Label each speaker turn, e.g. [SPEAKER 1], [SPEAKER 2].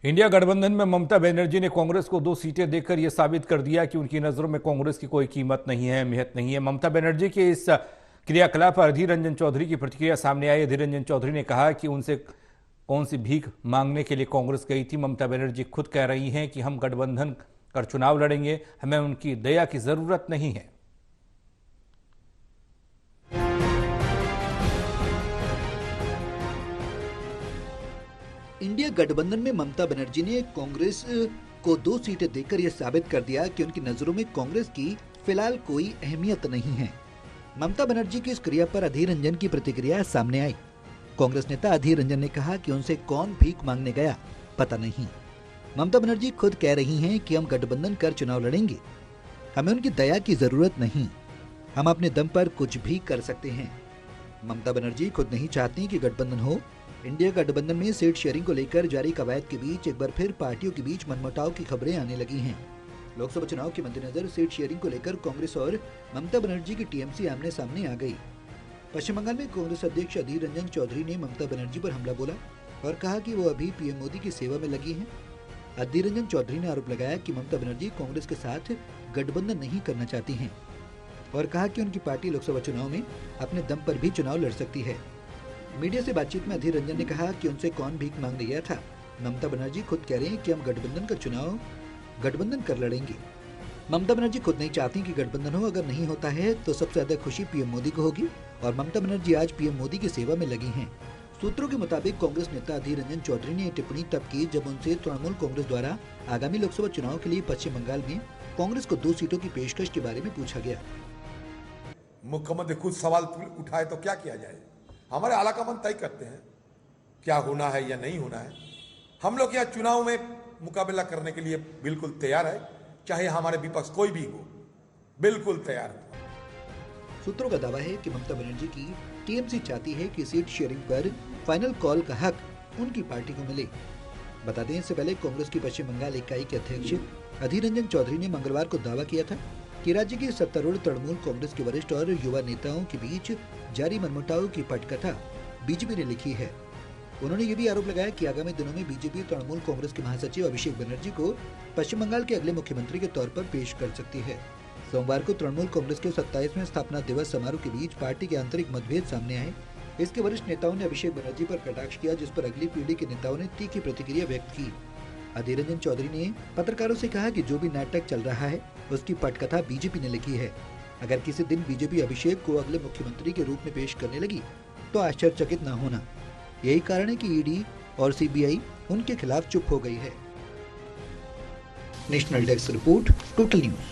[SPEAKER 1] India गठबंधन में ममता बनर्जी ने कांग्रेस को 2 सीटें देकर यह साबित कर दिया कि उनकी नजरों में कांग्रेस की कोई कीमत नहीं है, अहमियत नहीं है। ममता बनर्जी के इस क्रियाकलाप पर अधीर रंजन चौधरी की प्रतिक्रिया सामने आई। अधीर रंजन चौधरी ने कहा कि उनसे कौन सी भीख मांगने के लिए कांग्रेस गई थी। ममता बनर्जी खुद कह रही हैं कि हम गठबंधन कर चुनाव लड़ेंगे, हमें उनकी दया की जरूरत नहीं है।
[SPEAKER 2] इंडिया गठबंधन में ममता बनर्जी ने कांग्रेस को 2 सीटें देकर यह साबित कर दिया कि उनकी नजरों में कांग्रेस की फिलहाल कोई अहमियत नहीं है। ममता बनर्जी की इस क्रिया पर अधीर रंजन की प्रतिक्रिया सामने आई। कांग्रेस नेता अधीर रंजन ने कहा कि उनसे कौन भीख मांगने गया पता नहीं। ममता बनर्जी खुद कह रही हैं कि हम गठबंधन कर चुनाव लड़ेंगे, हमें उनकी दया की जरूरत नहीं, हम अपने दम पर कुछ भी कर सकते हैं। ममता बनर्जी खुद नहीं चाहती कि गठबंधन हो। इंडिया गठबंधन में सीट शेयरिंग को लेकर जारी कवायद के बीच एक बार फिर पार्टियों के बीच मनमुटाव की खबरें आने लगी हैं। लोकसभा चुनाव के मद्देनजर सीट शेयरिंग को लेकर कांग्रेस और ममता बनर्जी की टीएमसी आमने सामने आ गई। पश्चिम बंगाल में कांग्रेस अध्यक्ष अधीर रंजन चौधरी ने ममता बनर्जी पर हमला बोला और कहा कि वो अभी पीएम मोदी की सेवा में लगी हैं। अधीर रंजन चौधरी ने आरोप लगाया कि ममता बनर्जी कांग्रेस के साथ गठबंधन नहीं करना चाहती हैं और कहा कि उनकी पार्टी लोकसभा चुनाव में अपने दम पर भी चुनाव लड़ सकती है। मीडिया से बातचीत में अधीर रंजन ने कहा कि उनसे कौन भीख मांगने गया था। ममता बनर्जी खुद कह रहे हैं कि हम गठबंधन कर लड़ेंगे। ममता बनर्जी खुद नहीं चाहती कि गठबंधन हो। अगर नहीं होता है तो सबसे ज्यादा खुशी पीएम मोदी को होगी और ममता बनर्जी आज पीएम मोदी की सेवा में लगी हैं। सूत्रों के मुताबिक कांग्रेस नेता अधीर रंजन चौधरी ने टिप्पणी तब की जब उनसे तृणमूल कांग्रेस द्वारा आगामी लोकसभा चुनाव के लिए पश्चिम बंगाल में कांग्रेस को 2 सीटों की पेशकश के बारे में पूछा गया।
[SPEAKER 3] मुख्यमंत्री खुद सवाल उठाए तो क्या किया जाए? हमारे आलाकमान तय करते हैं क्या होना है या नहीं होना है। हम लोग यहाँ चुनाव में मुकाबला करने के लिए बिल्कुल तैयार है, चाहे हमारे विपक्ष कोई भी हो, बिल्कुल तैयार है।
[SPEAKER 2] सूत्रों का दावा है कि ममता बनर्जी की टीएमसी चाहती है कि सीट शेयरिंग पर फाइनल कॉल का हक उनकी पार्टी को मिले। बता दें, इससे पहले कांग्रेस की पश्चिम बंगाल इकाई के अध्यक्ष अधीर रंजन चौधरी ने मंगलवार को दावा किया था कि राज्य की सत्तारूढ़ तृणमूल कांग्रेस के वरिष्ठ और युवा नेताओं के बीच जारी मनमुटाव की पटकथा बीजेपी ने लिखी है। उन्होंने ये भी आरोप लगाया कि आगामी दिनों में बीजेपी तृणमूल कांग्रेस के महासचिव अभिषेक बनर्जी को पश्चिम बंगाल के अगले मुख्यमंत्री के तौर पर पेश कर सकती है। सोमवार को तृणमूल कांग्रेस के 27वें स्थापना दिवस समारोह के बीच पार्टी के आंतरिक मतभेद सामने आए। इसके वरिष्ठ नेताओं ने अभिषेक बनर्जी पर कटाक्ष किया, जिस पर अगली पीढ़ी के नेताओं ने तीखी प्रतिक्रिया व्यक्त की। अधीर रंजन चौधरी ने पत्रकारों से कहा कि जो भी नाटक चल रहा है उसकी पटकथा बीजेपी ने लिखी है। अगर किसी दिन बीजेपी अभिषेक को अगले मुख्यमंत्री के रूप में पेश करने लगी तो आश्चर्यचकित न होना। यही कारण है कि ईडी और सीबीआई उनके खिलाफ चुप हो गई है। National desk report, total news.